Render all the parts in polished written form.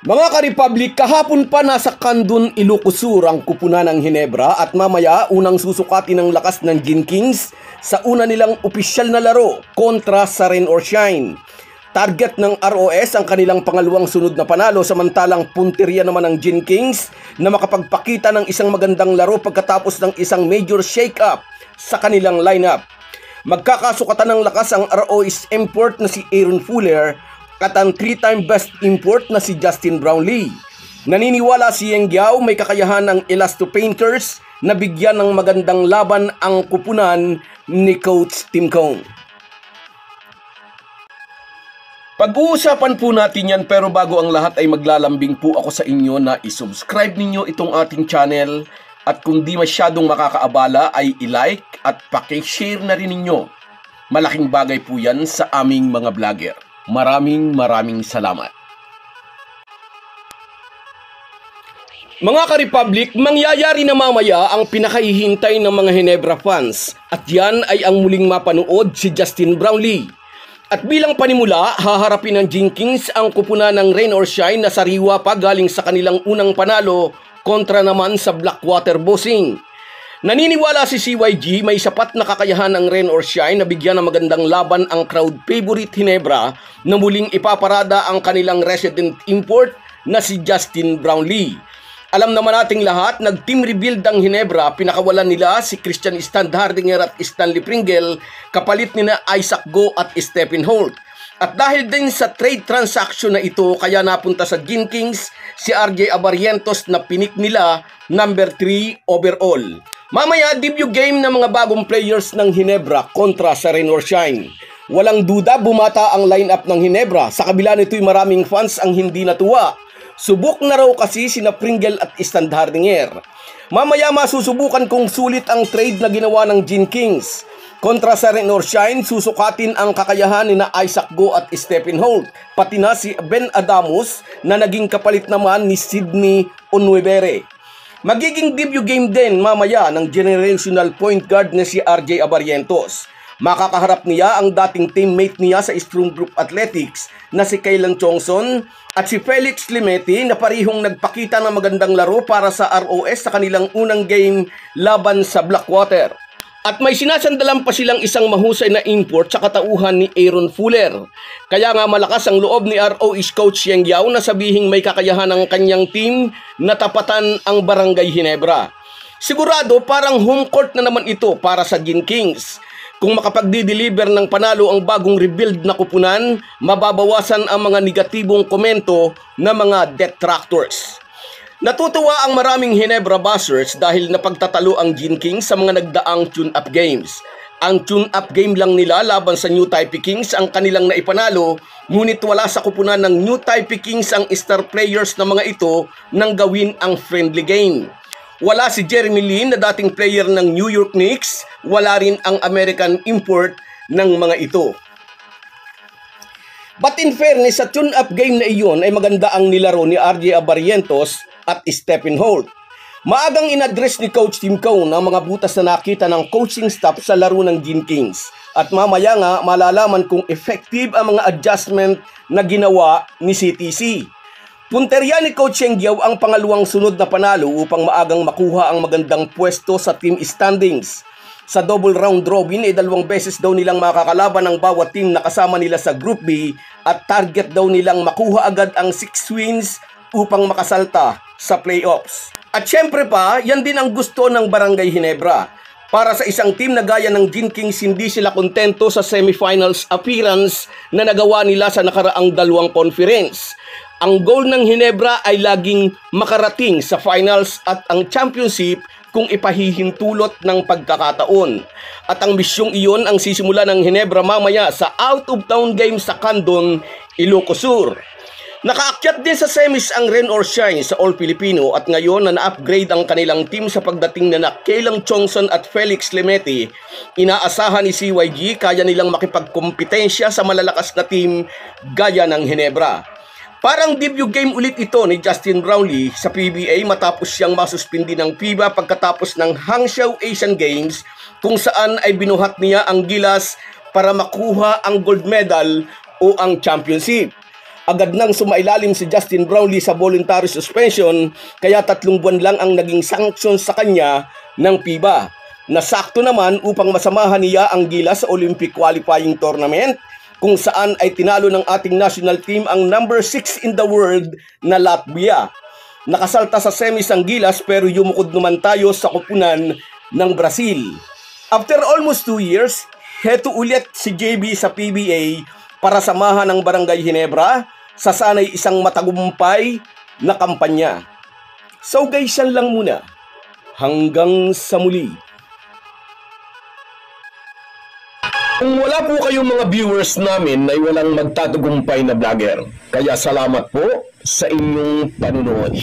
Mga ka-Republic, kahapon pa nasa Kandun, Ilocos Sur ang kupunan ng Ginebra at mamaya unang susukatin ng lakas ng Gin Kings sa una nilang opisyal na laro kontra sa Rain or Shine. Target ng ROS ang kanilang pangalawang sunod na panalo, samantalang punteriya naman ng Gin Kings na makapagpakita ng isang magandang laro pagkatapos ng isang major shake-up sa kanilang lineup. Magkakasukatan ng lakas ang ROS import na si Aaron Fuller at ang 3-time best import na si Justin Brownlee. Naniniwala si Yeng Guiao may kakayahan ng Elasto Painters na bigyan ng magandang laban ang kupunan ni Coach Tim Cone. Pag-uusapan po natin yan, pero bago ang lahat ay maglalambing po ako sa inyo na isubscribe ninyo itong ating channel at kung di masyadong makakaabala ay i-like at paki-share na rin ninyo. Malaking bagay po yan sa aming mga vlogger. Maraming salamat. Mga ka-Republic, mangyayari na mamaya ang pinakahihintay ng mga Ginebra fans at yan ay ang muling mapanood si Justin Brownlee. At bilang panimula, haharapin ng Gin Kings ang kupunan ng Rain or Shine na sariwa pa galing sa kanilang unang panalo kontra naman sa Blackwater Bossing. Naniniwala si CYG may sapat na kakayahan ng Rain or Shine na bigyan ng magandang laban ang crowd favorite Ginebra na muling ipaparada ang kanilang resident import na si Justin Brownlee. Alam naman nating lahat, nag-team rebuild ang Ginebra, pinakawalan nila si Christian Standhardinger at Stanley Pringle, kapalit nina Isaac Go at Stephen Holt. At dahil din sa trade transaction na ito, kaya napunta sa Gin Kings si RJ Abarientos na pinik nila number 3 overall. Mamaya, debut game ng mga bagong players ng Ginebra kontra sa Rain or Shine. Walang duda, bumata ang lineup ng Ginebra. Sa kabila nito'y maraming fans ang hindi natuwa. Subok na raw kasi sina Pringle at Standhardinger. Mamaya masusubukan kung sulit ang trade na ginawa ng Gin Kings. Kontra sa Rain or Shine, susukatin ang kakayahan ni na Isaac Go at Stephen Holt, pati na si Ben Adamus na naging kapalit naman ni Sydney Onwebere. Magiging debut game din mamaya ng generational point guard na si RJ Abarientos. Makakaharap niya ang dating teammate niya sa Strong Group Athletics na si Kaylan Chongson at si Felix Limeti na parihong nagpakita ng magandang laro para sa ROS sa kanilang unang game laban sa Blackwater. At may sinasandalan pa silang isang mahusay na import sa katauhan ni Aaron Fuller. Kaya nga malakas ang loob ni ROS coach Yeng Guiao na sabihing may kakayahan ng kanyang team na tapatan ang Barangay Ginebra. Sigurado parang home court na naman ito para sa Gin Kings. Kung makapagdi-deliver ng panalo ang bagong rebuild na kupunan, mababawasan ang mga negatibong komento ng mga detractors. Natutuwa ang maraming Ginebra bashers dahil napagtatalo ang Gin Kings sa mga nagdaang tune-up games. Ang tune-up game lang nila laban sa New Taipei Kings ang kanilang naipanalo, ngunit wala sa kupunan ng New Taipei Kings ang star players na mga ito nang gawin ang friendly game. Wala si Jeremy Lin na dating player ng New York Knicks, wala rin ang American import ng mga ito. But in fairness, sa tune-up game na iyon ay maganda ang nilaro ni RJ Abarientos at Stephen Holt. Maagang inaddress ni Coach Tim Cone ang mga butas na nakita ng coaching staff sa laro ng Gin Kings. At mamaya nga malalaman kung effective ang mga adjustment na ginawa ni CTC. Punteriya ni Coach Yeng Guiao ang pangalawang sunod na panalo upang maagang makuha ang magandang pwesto sa team standings. Sa double round robin ay 2 beses daw nilang makakalaban ang bawat team na kasama nila sa Group B at target daw nilang makuha agad ang 6 wins upang makasalta sa playoffs. At syempre pa, yan din ang gusto ng Barangay Ginebra. Para sa isang team na gaya ng Gin Kings, hindi sila kontento sa semifinals appearance na nagawa nila sa nakaraang 2 conference. Ang goal ng Ginebra ay laging makarating sa finals at ang championship kung ipahihintulot ng pagkakataon. At ang misyong iyon ang sisimula ng Ginebra mamaya sa out-of-town game sa Kandun, Ilocos Sur. Nakaakyat din sa semis ang Rain or Shine sa All-Filipino at ngayon na na-upgrade ang kanilang team sa pagdating na Kaylan Chongson at Felix Limeti. Inaasahan ni CYG kaya nilang makipagkompetensya sa malalakas na team gaya ng Ginebra. Parang debut game ulit ito ni Justin Brownlee sa PBA matapos siyang masuspindi ng FIBA pagkatapos ng Hangzhou Asian Games kung saan ay binuhat niya ang gilas para makuha ang gold medal o ang championship. Agad nang sumailalim si Justin Brownlee sa voluntary suspension, kaya 3 buwan lang ang naging sanction sa kanya ng FIBA. Nasakto naman upang masamahan niya ang Gilas sa Olympic qualifying tournament, kung saan ay tinalo ng ating national team ang number 6 in the world na Latvia. Nakasalta sa semis ang Gilas pero yumukod naman tayo sa koponan ng Brazil. After almost 2 years, heto ulit si JB sa PBA para samahan ng Barangay Ginebra sa sanay isang matagumpay na kampanya. So guys, yan lang muna. Hanggang sa muli. Kung wala po kayong mga viewers namin ay walang magtatagumpay na vlogger. Kaya salamat po sa inyong panunood.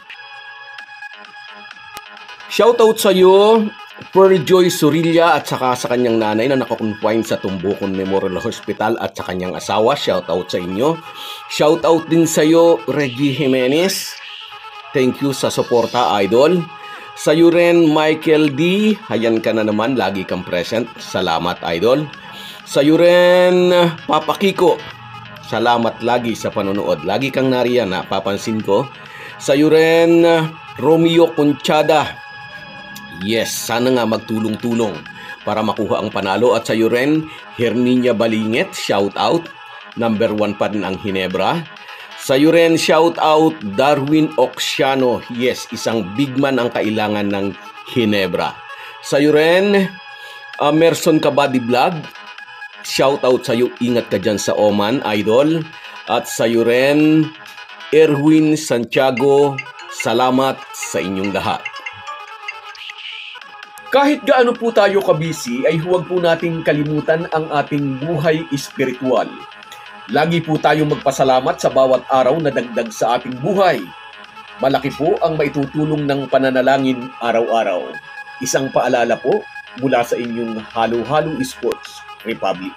Shoutout sa iyo, Perjoy Surilla at saka sa kanyang nanay na nakakonfine sa Tumbukon Memorial Hospital at sa kanyang asawa. Shoutout sa inyo. Shoutout din sa iyo, Reggie Jimenez. Thank you sa suporta, idol. Sa iyo rin, Michael D. Hayan ka na naman, lagi kang present. Salamat, idol. Sa iyo rin, Papa Kiko. Salamat lagi sa panonood. Lagi kang nariyan, papansin ko. Sa iyo rin, Romeo Conchada. Yes, sana nga magtulong-tulong para makuha ang panalo. At sa iyo rin, Herminia Balinget, shout out. Number 1 pa rin ang Ginebra. Sa iyo rin, shout out Darwin Oxiano. Yes, isang big man ang kailangan ng Ginebra. Sa iyo rin, Merson Kabady Vlog. Shout out sa iyo, ingat ka dyan sa Oman, idol. At sa iyo rin, Erwin Santiago, salamat sa inyong lahat. Kahit gaano po tayo kabisi, ay huwag po nating kalimutan ang ating buhay espiritual. Lagi po tayong magpasalamat sa bawat araw na dagdag sa ating buhay. Malaki po ang maitutulong ng pananalangin araw-araw. Isang paalala po mula sa inyong Halo Halo Sports Republic.